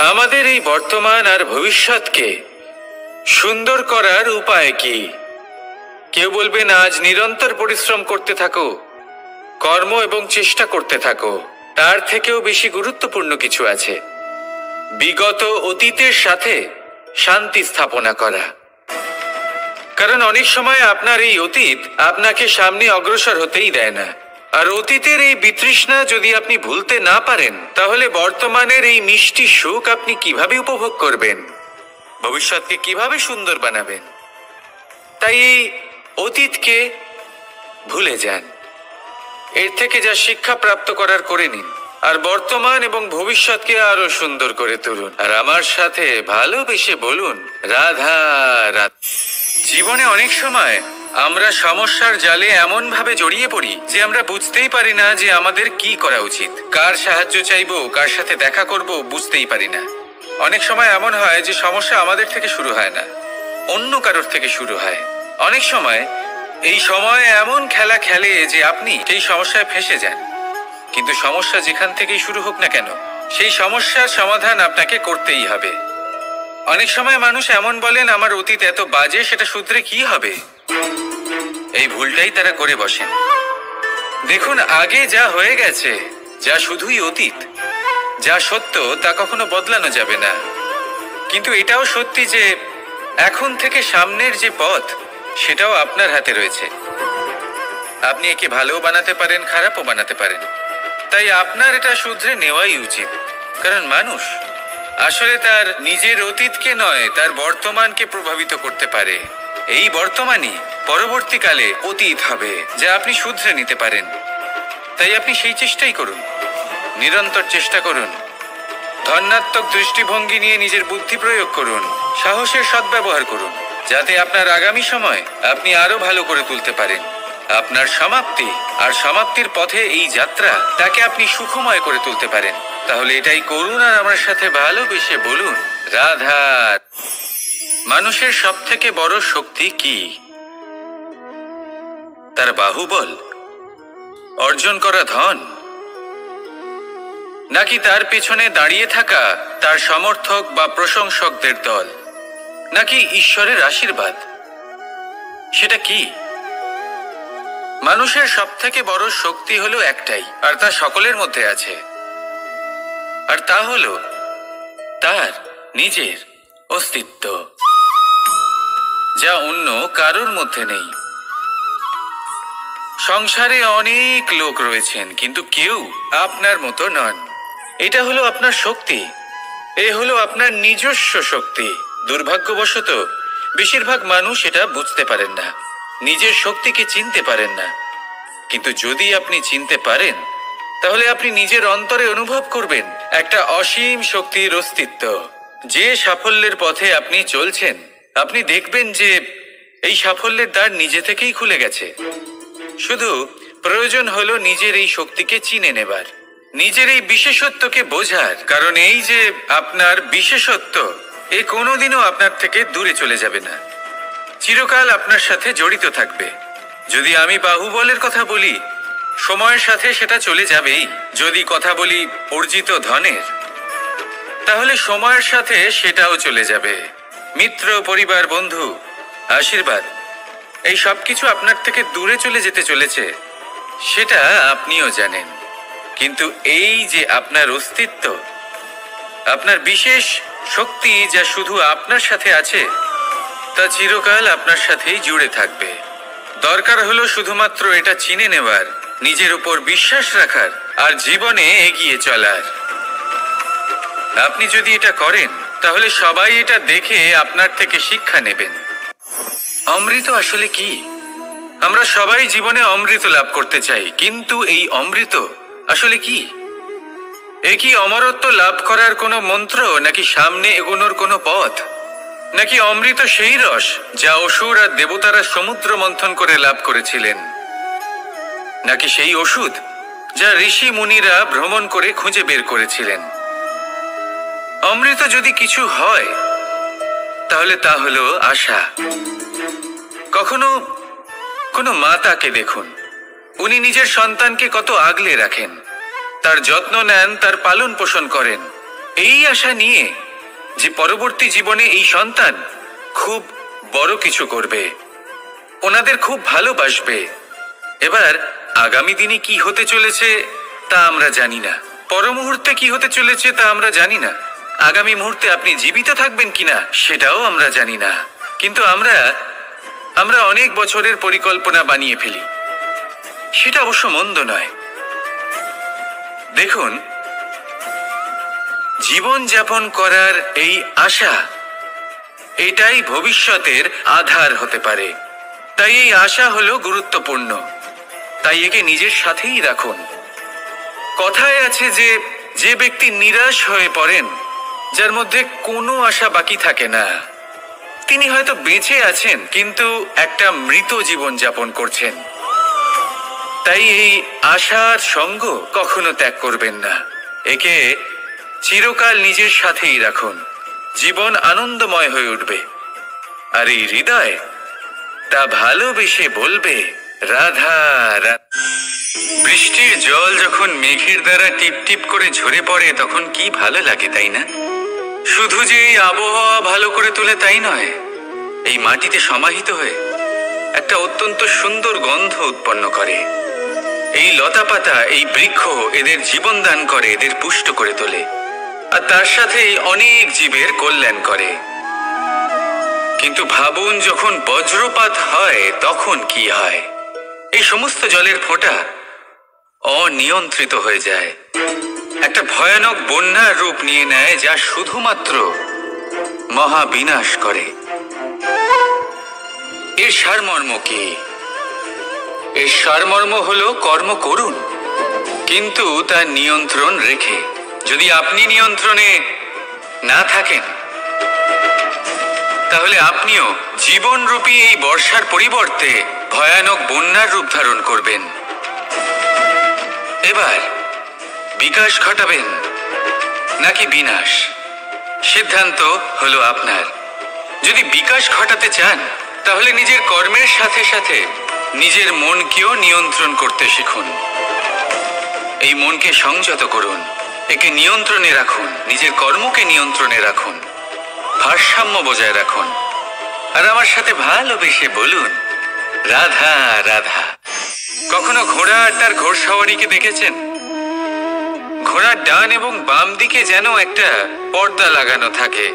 আমাদের এই বর্তমান আর ভবিষ্যৎকে সুন্দর করার উপায় কি? কেউ বলবেন আজ নিরন্তর পরিশ্রম করতে থাকো, কর্ম এবং চেষ্টা করতে থাকো। তার থেকেও বেশি গুরুত্বপূর্ণ কিছু আছে, বিগত অতীতের সাথে শান্তি স্থাপনা করা। কারণ অনেক সময় আপনার এই অতীত আপনাকে সামনে অগ্রসর হতেই দেয় না। আর অতীতের এই বিতৃষ্ণা যদি আপনি ভুলতে না পারেন, তাহলে বর্তমানের এই মিষ্টি সুখ আপনি কিভাবে উপভোগ করবেন, ভবিষ্যৎকে কিভাবে সুন্দর বানাবেন? তাই এই অতীতকে ভুলে যান, এর থেকে যা শিক্ষা প্রাপ্ত করার করে নিন, আর বর্তমান এবং ভবিষ্যৎকে আরো সুন্দর করে তুলুন। আর আমার সাথে ভালোবেসে বলুন রাধা রাধা। জীবনে অনেক সময় আমরা সমস্যার জালে এমন ভাবে জড়িয়ে পড়ি যে আমরা বুঝতেই পারি না যে আমাদের কি করা উচিত, কার সাহায্য চাইবো, কার সাথে দেখা করব, বুঝতেই পারি না। অনেক সময় এমন হয় যে সমস্যা আমাদের থেকে শুরু হয় না, অন্য কারোর থেকে শুরু হয়। অনেক সময় এই সময় এমন খেলা খেলে যে আপনি সেই সমস্যায় ফেঁসে যান। কিন্তু সমস্যা যেখান থেকেই শুরু হোক না কেন, সেই সমস্যার সমাধান আপনাকে করতেই হবে। অনেক সময় মানুষ এমন বলেন আমার অতীত এত বাজে, সেটা শুধরে কি হবে? এই ভুলটাই তারা করে বসেন। দেখুন, আগে যা হয়ে গেছে, যা শুধুই অতীত, যা সত্য তা কখনো বদলানো যাবে না। কিন্তু এটাও সত্যি যে এখন থেকে সামনের যে পথ, সেটাও আপনার হাতে রয়েছে। আপনি একে ভালোও বানাতে পারেন, খারাপও বানাতে পারেন। তাই আপনার এটা শুধরে নেওয়াই উচিত। কারণ মানুষ আসলে তার নিজের অতীতকে নয়, তার বর্তমানকে প্রভাবিত করতে পারে। এই বর্তমানই পরবর্তীকালে অতীত হবে, যা আপনি শুধরে নিতে পারেন। তাই আপনি সেই চেষ্টাই করুন, নিরন্তর চেষ্টা করুন। ধনাত্মক দৃষ্টিভঙ্গি নিয়ে নিজের বুদ্ধি প্রয়োগ করুন, সাহসের সদ্ব্যবহার করুন, যাতে আপনার আগামী সময় আপনি আরো ভালো করে তুলতে পারেন। আপনার সমাপ্তি আর সমাপ্তির পথে এই যাত্রা, তাকে আপনি সুখময় করে তুলতে পারেন। তাহলে এটাই করুন আর আমার সাথে ভালোবেসে বলুন রাধা। মানুষের সব থেকে বড় শক্তি কি? তার বাহুবল, অর্জন করা ধন, নাকি তার পেছনে দাঁড়িয়ে থাকা তার সমর্থক বা প্রশংসকদের দল, নাকি ঈশ্বরের আশীর্বাদ? সেটা কি? মানুষের সব থেকে বড় শক্তি হলো একটাই, আর তা সকলের মধ্যে আছে। আর তা হলো তার নিজের অস্তিত্ব, যা অন্য কারোর মধ্যে নেই। সংসারে অনেক লোক রয়েছেন, কিন্তু কেউ আপনার মতো নন। এটা হলো আপনার শক্তি, এ হলো আপনার নিজস্ব শক্তি। দুর্ভাগ্যবশত বেশিরভাগ মানুষ এটা বুঝতে পারেন না, নিজের শক্তিকে চিনতে পারেন না। কিন্তু যদি আপনি চিনতে পারেন, তাহলে আপনি নিজের অন্তরে অনুভব করবেন একটা অসীম শক্তির অস্তিত্ব। যে সাফল্যের পথে আপনি চলছেন, আপনি দেখবেন যে এই সাফল্যের দ্বার নিজে থেকেই খুলে গেছে। শুধু প্রয়োজন হলো নিজের এই শক্তিকে চিনে নেবার, নিজের এই বিশেষত্বকে বোঝার। কারণ এই যে আপনার বিশেষত্ব, এ কোনোদিনও আপনার থেকে দূরে চলে যাবে না, চিরকাল আপনার সাথে জড়িত থাকবে। যদি আমি বাহুবলের কথা বলি, সময়ের সাথে সেটা চলে যাবেই। যদি কথা বলি অর্জিত ধনের, তাহলে সময়ের সাথে সেটাও চলে যাবে। মিত্র, পরিবার, বন্ধু, আশীর্বাদ, এই সব কিছু আপনার থেকে দূরে চলে যেতে চলেছে, সেটা আপনিও জানেন। কিন্তু এই যে আপনার অস্তিত্ব, আপনার বিশেষ শক্তি, যা শুধু আপনার সাথে আছে, তা চিরকাল আপনার সাথেই জুড়ে থাকবে। দরকার হলো শুধুমাত্র এটা চিনে নেবার, নিজের উপর বিশ্বাস রাখার, আর জীবনে এগিয়ে চলার। আপনি যদি এটা করেন, তাহলে সবাই এটা দেখে আপনার থেকে শিক্ষা নেবেন। অমৃত আসলে কি? আমরা সবাই জীবনে অমৃত লাভ করতে চাই, কিন্তু এই অমৃত আসলে কি? এ কি অমরত্ব লাভ করার কোনো মন্ত্র, নাকি সামনে এগোনোর কোনো পথ? নাকি অমৃত সেই রস যা অসুর আর দেবতারা সমুদ্র মন্থন করে লাভ করেছিলেন? নাকি সেই ওষুধ যা ঋষি মুনিরা ভ্রমণ করে খুঁজে বের করেছিলেন? অমৃত যদি কিছু হয়, তাহলে তা হলো আশা। কখনো কোনো মাতাকে দেখুন, উনি নিজের সন্তানকে কত আগলে রাখেন, তার যত্ন নেন, তার পালন পোষণ করেন। এই আশা নিয়ে যে পরবর্তী জীবনে এই সন্তান খুব বড় কিছু করবে, ওনাদের খুব ভালোবাসবে। এবার আগামী দিনে কি হতে চলেছে তা আমরা জানি না, পর মুহূর্তে কি হতে চলেছে তা আমরা জানি না, আগামী মুহূর্তে আপনি জীবিত থাকবেন কিনা সেটাও আমরা জানি না। কিন্তু আমরা অনেক বছরের পরিকল্পনা বানিয়ে ফেলি, সেটা অবশ্য মন্দ নয়। দেখুন, জীবন যাপন করার এই আশা, এটাই ভবিষ্যতের আধার হতে পারে। তাই এই আশা হলো গুরুত্বপূর্ণ, তাই একে নিজের সাথেই রাখুন। কথায় আছে যে ব্যক্তি নিরাশ হয়ে পড়েন, যার মধ্যে কোনো আশা বাকি থাকে না, তিনি হয়তো বেঁচে আছেন কিন্তু একটা মৃত জীবন যাপন করছেন। তাই এই আশার সঙ্গ কখনো ত্যাগ করবেন না, একে চিরকাল নিজের সাথেই রাখুন। জীবন আনন্দময় হয়ে উঠবে, আর এই হৃদয় তা ভালোবেসে বলবে রাধা রাধা। বৃষ্টির জল যখন মেঘের দ্বারা টিপ টিপ করে ঝরে পড়ে তখন কি ভালো লাগে, তাই না? শুধু যে এই আবহাওয়া ভালো করে তোলে তাই নয়, এই মাটিতে সমাহিত হয়ে একটা অত্যন্ত সুন্দর গন্ধ উৎপন্ন করে। এই লতা পাতা, এই বৃক্ষ এদের জীবন দান করে, এদের পুষ্ট করে তোলে, আর তার সাথেই অনেক জীবের কল্যাণ করে। কিন্তু ভাবুন, যখন বজ্রপাত হয় তখন কি হয়? এই সমস্ত জলের ফোঁটা অনিয়ন্ত্রিত হয়ে যায়, একটা ভয়ানক বন্যার রূপ নিয়ে নেয়, যা শুধুমাত্র মহাবিনাশ করে। এর সারমর্ম কি? এর সারমর্ম হলো কর্ম করুন, কিন্তু তার নিয়ন্ত্রণ রেখে। যদি আপনি নিয়ন্ত্রণে না থাকেন, তাহলে আপনিও জীবনরূপী এই বর্ষার পরিবর্তে ভয়ানক বন্যার রূপ ধারণ করবেন। এবার বিকাশ ঘটাবেন নাকি বিনাশ, সিদ্ধান্ত হলো আপনার। যদি বিকাশ ঘটাতে চান, তাহলে নিজের কর্মের সাথে সাথে নিজের মনকেও নিয়ন্ত্রণ করতে শিখুন। এই মনকে সংযত করুন, একে নিয়ন্ত্রণে রাখুন, নিজের কর্মকে নিয়ন্ত্রণে রাখুন, ভারসাম্য বজায় রাখুন, আর আমার সাথে ভালোবেসে বলুন রাধা রাধা। কখনো ঘোড়া আর তার ঘোড়সওয়ারিকে দেখেছেন? ঘোড়ার ডান এবং বাম দিকে যেন একটা পর্দা লাগানো থাকে।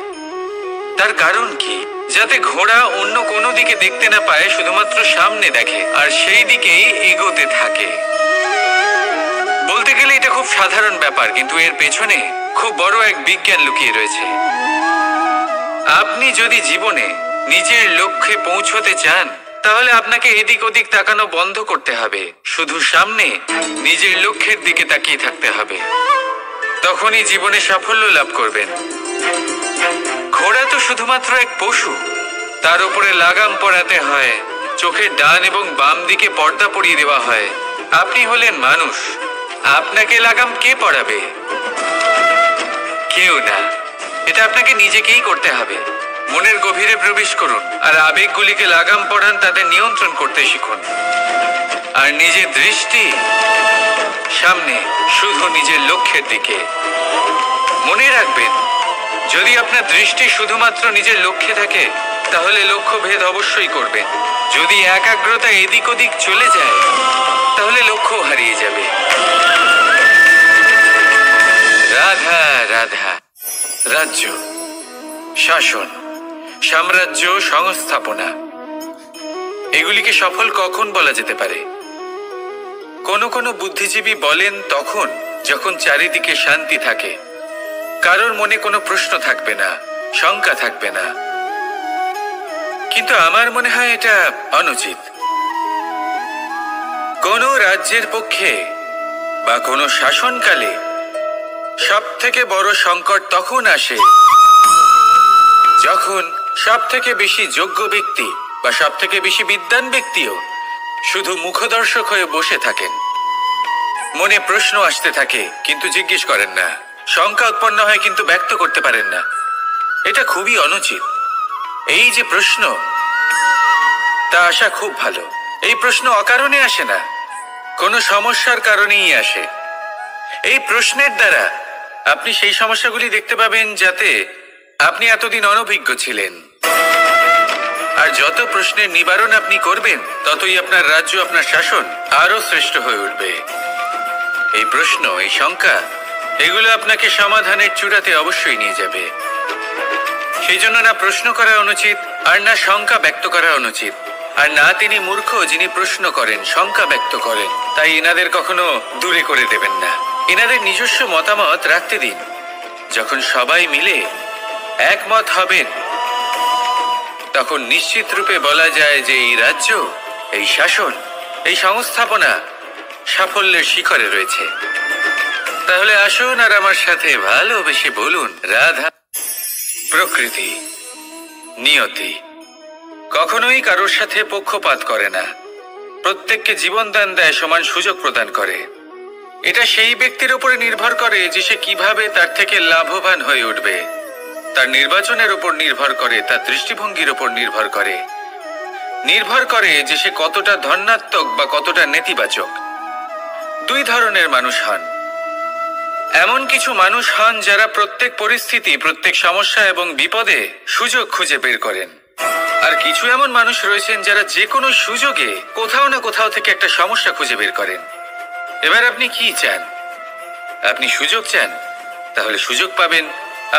তার কারণ কি? যাতে ঘোড়া অন্য কোনো দিকে দেখতে না পায়, শুধুমাত্র সামনে দেখে আর সেই দিকেই এগোতে থাকে। বলতে গেলে এটা খুব সাধারণ ব্যাপার, কিন্তু এর পেছনে খুব বড় এক বিজ্ঞান লুকিয়ে রয়েছে। আপনি যদি জীবনে নিজের লক্ষ্যে পৌঁছতে চান, তাহলে আপনাকে এদিক ওদিক তাকানো বন্ধ করতে হবে, শুধু সামনে নিজের লক্ষ্যের দিকে তাকিয়ে থাকতে হবে। তখনই জীবনে সাফল্য লাভ করবেন। ঘোড়া তো শুধুমাত্র এক পশু, তার উপরে লাগাম পরাতে হয়, চোখের ডান এবং বাম দিকে পর্দা পরিয়ে দেওয়া হয়। আপনি হলেন মানুষ, আপনাকে লাগাম কে পরাবে? কেউ না, এটা আপনাকে নিজেকেই করতে হবে। মনের গভীরে প্রবেশ করুন আর আবেগগুলিকে লাগাম পরান, তাদের নিয়ন্ত্রণ করতে শিখুন। আর নিজের দৃষ্টি সামনে, শুধু নিজের লক্ষ্যের দিকে। মনে রাখবেন, যদি আপনার দৃষ্টি শুধুমাত্র নিজের লক্ষ্যে থাকে, তাহলে লক্ষ্য ভেদ অবশ্যই করবেন। যদি একাগ্রতা এদিক ওদিক চলে যায়, তাহলে লক্ষ্য হারিয়ে যাবে। রাধা রাধা। রাজ্য, শাসন, সাম্রাজ্য, সংস্থাপনা, এগুলিকে সফল কখন বলা যেতে পারে? কোনো বুদ্ধিজীবী বলেন তখন যখন চারিদিকে শান্তি থাকে, কারোর মনে কোনো প্রশ্ন থাকবে না, শঙ্কা থাকবে না। কিন্তু আমার মনে হয় এটা অনুচিত। কোনো রাজ্যের পক্ষে বা কোনো শাসনকালে সবথেকে বড় সংকট তখন আসে যখন সবথেকে বেশি যোগ্য ব্যক্তি বা সবথেকে বেশি বিদ্বান ব্যক্তিও শুধু মুখদর্শক হয়ে বসে থাকেন। মনে প্রশ্ন আসতে থাকে কিন্তু জিজ্ঞেস করেন না, শঙ্কা উৎপন্ন হয় কিন্তু ব্যক্ত করতে পারেন না। এটা খুবই অনুচিত। এই যে প্রশ্ন, তা আসা খুব ভালো। এই প্রশ্ন অকারণে আসে না, কোনো সমস্যার কারণেই আসে। এই প্রশ্নের দ্বারা আপনি সেই সমস্যাগুলি দেখতে পাবেন যাতে আপনি এতদিন অনভিজ্ঞ ছিলেন। আর যত প্রশ্নের নিবারণ আপনি করবেন, ততই আপনার রাজ্য, আপনার শাসন আরো শ্রেষ্ঠ হয়ে উঠবে। এই প্রশ্ন, এই শঙ্কা, এগুলো আপনাকে সমাধানের চূড়াতে অবশ্যই নিয়ে যাবে। সেই জন্য না প্রশ্ন করা অনুচিত, আর না শঙ্কা ব্যক্ত করা অনুচিত, আর না তিনি মূর্খ যিনি প্রশ্ন করেন, শঙ্কা ব্যক্ত করেন। তাই এনাদের কখনো দূরে করে দেবেন না, এনাদের নিজস্ব মতামত রাখতে দিন। যখন সবাই মিলে একমত হবেন, তখন নিশ্চিত রূপে বলা যায় যে এই রাজ্য, এই শাসন, এই সংস্থাপনা সাফল্যের শিখরে রয়েছে। তাহলে আসুন আর আমার সাথে ভালোবেসে বলুন, রাধা। প্রকৃতি, নিয়তি কখনোই কারোর সাথে পক্ষপাত করে না, প্রত্যেককে জীবন দান দেয়, সমান সুযোগ প্রদান করে। এটা সেই ব্যক্তির উপরে নির্ভর করে যে সে কিভাবে তার থেকে লাভবান হয়ে উঠবে। তার নির্বাচনের উপর নির্ভর করে, তার দৃষ্টিভঙ্গির উপর নির্ভর করে, নির্ভর করে যে সে কতটা ধনাত্মক বা কতটা নেতিবাচক। দুই ধরনের মানুষ হন। এমন কিছু মানুষ হন যারা প্রত্যেক পরিস্থিতি, প্রত্যেক সমস্যা এবং বিপদে সুযোগ খুঁজে বের করেন। আর কিছু এমন মানুষ রয়েছেন যারা যে কোনো সুযোগে কোথাও না কোথাও থেকে একটা সমস্যা খুঁজে বের করেন। এবার আপনি কি চান? আপনি সুযোগ চান, তাহলে সুযোগ পাবেন।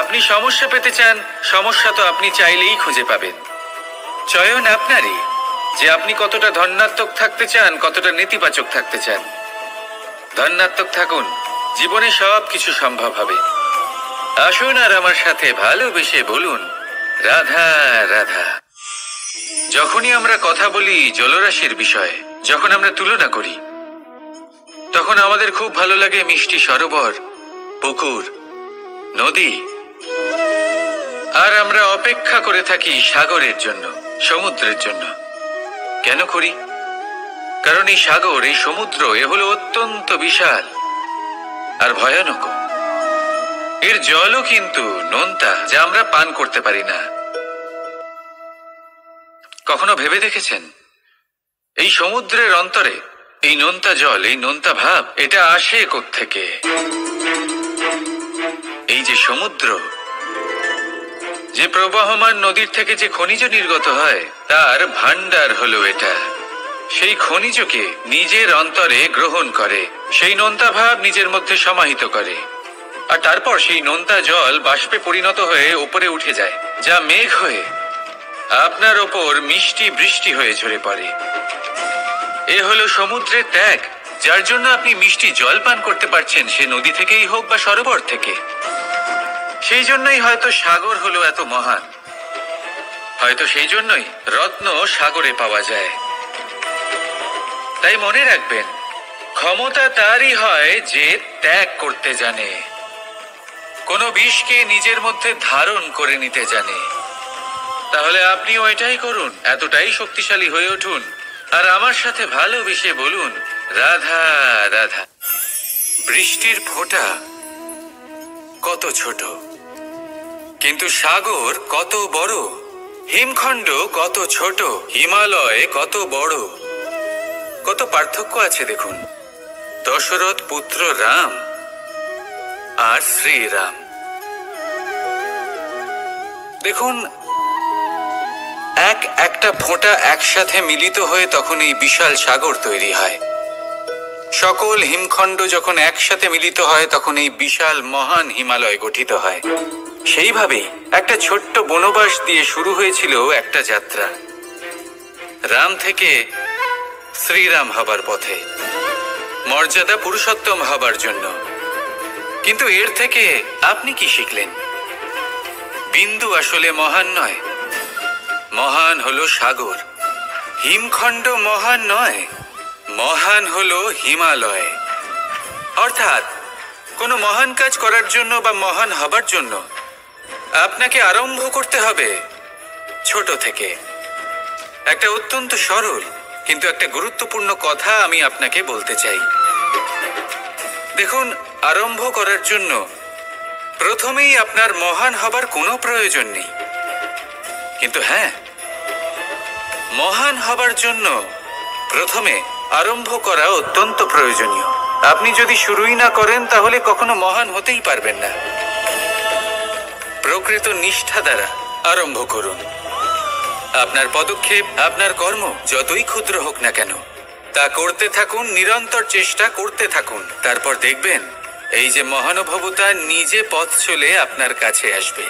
আপনি সমস্যা পেতে চান, সমস্যা তো আপনি চাইলেই খুঁজে পাবেন। চয়ন আপনারই, যে আপনি কতটা ধনাত্মক থাকতে চান, কতটা নেতিবাচক থাকতে চান। ধনাত্মক থাকুন, জীবনে সব কিছু সম্ভব হবে। আসুন আর আমার সাথে ভালোবেসে বলুন, রাধা রাধা। যখনই আমরা কথা বলি জলরাশির বিষয়ে, যখন আমরা তুলনা করি, তখন আমাদের খুব ভালো লাগে মিষ্টি সরোবর, পুকুর, নদী। আর আমরা অপেক্ষা করে থাকি সাগরের জন্য, সমুদ্রের জন্য। কেন করি? কারণ এই সাগর, এই সমুদ্র, এ হলো অত্যন্ত বিশাল আর ভয়ানক। এর জলও কিন্তু নোনতা, যা আমরা পান করতে পারি না। কখনো ভেবে দেখেছেন এই সমুদ্রের অন্তরে এই নোনতা জল, এই নোনতা ভাব, এটা আসে কোত্থেকে? এই যে সমুদ্র, যে প্রবাহমান নদীর থেকে যে খনিজ নির্গত হয়, তার ভান্ডার হলো এটা। সেই খনিজকে নিজের অন্তরে গ্রহণ করে, সেই নোনতা ভাব নিজের মধ্যে সমাহিত করে, আর তারপর সেই নোনতা জল বাষ্পে পরিণত হয়ে উপরে উঠে যায়, যা মেঘ হয়ে আপনার ওপর মিষ্টি বৃষ্টি হয়ে ঝরে পড়ে। এ হলো সমুদ্রের ত্যাগ, যার জন্য আপনি মিষ্টি জল পান করতে পারছেন, সে নদী থেকেই হোক বা সরোবর থেকে। সেই জন্যই হয়তো সাগর হলো এত মহান, হয়তো সেই জন্যই রত্ন সাগরে পাওয়া যায়। তাই মনে রাখবেন, ক্ষমতা তারই হয় যে ত্যাগ করতে জানে, কোনো বিষকে নিজের মধ্যে ধারণ করে নিতে জানে। তাহলে আপনিও এটাই করুন, এতটাই শক্তিশালী হয়ে উঠুন, আর আমার সাথে ভালোবেসে বলুন, রাধা রাধা। বৃষ্টির ফোঁটা কত ছোট, কিন্তু সাগর কত বড়, হিমখণ্ড কত ছোট, হিমালয় কত বড়। কত পার্থক্য আছে দেখুন। দশরথ পুত্র রাম আর শ্রীরাম। দেখুন, একটা ফোঁটা একসাথে মিলিত হয়ে তখন এই বিশাল সাগর তৈরি হয়। সকল হিমখণ্ড যখন একসাথে মিলিত হয়, তখন এই বিশাল মহান হিমালয় গঠিত হয়। সেইভাবেই একটা ছোট্ট বনবাস দিয়ে শুরু হয়েছিল একটা যাত্রা, রাম থেকে শ্রীরাম হবার পথে, মর্যাদা পুরুষোত্তম হবার জন্য। কিন্তু এর থেকে আপনি কি শিখলেন? বিন্দু আসলে মহান নয়, মহান হলো সাগর। হিমখণ্ড মহান নয়, মহান হলো হিমালয়। অর্থাৎ কোনো মহান কাজ করার জন্য বা মহান হবার জন্য আপনাকে আরম্ভ করতে হবে ছোট থেকে। একটা অত্যন্ত সরল কিন্তু একটা গুরুত্বপূর্ণ কথা আমি আপনাকে বলতে চাই। দেখুন, আরম্ভ করার জন্য প্রথমেই আপনার মহান হবার কোনো প্রয়োজন নেই, কিন্তু হ্যাঁ, মহান হবার জন্য প্রথমে আরম্ভ করা অত্যন্ত প্রয়োজনীয়। আপনি যদি শুরুই না করেন তাহলে কখনো মহান হতেই পারবেন না। প্রকৃত নিষ্ঠা দ্বারা আরম্ভ করুন। আপনার পদক্ষেপ, আপনার কর্ম যতই ক্ষুদ্র হোক না কেন, তা করতে থাকুন, নিরন্তর চেষ্টা করতে থাকুন। তারপর দেখবেন এই যে মহানুভবতা নিজে পথ চলে আপনার কাছে আসবে।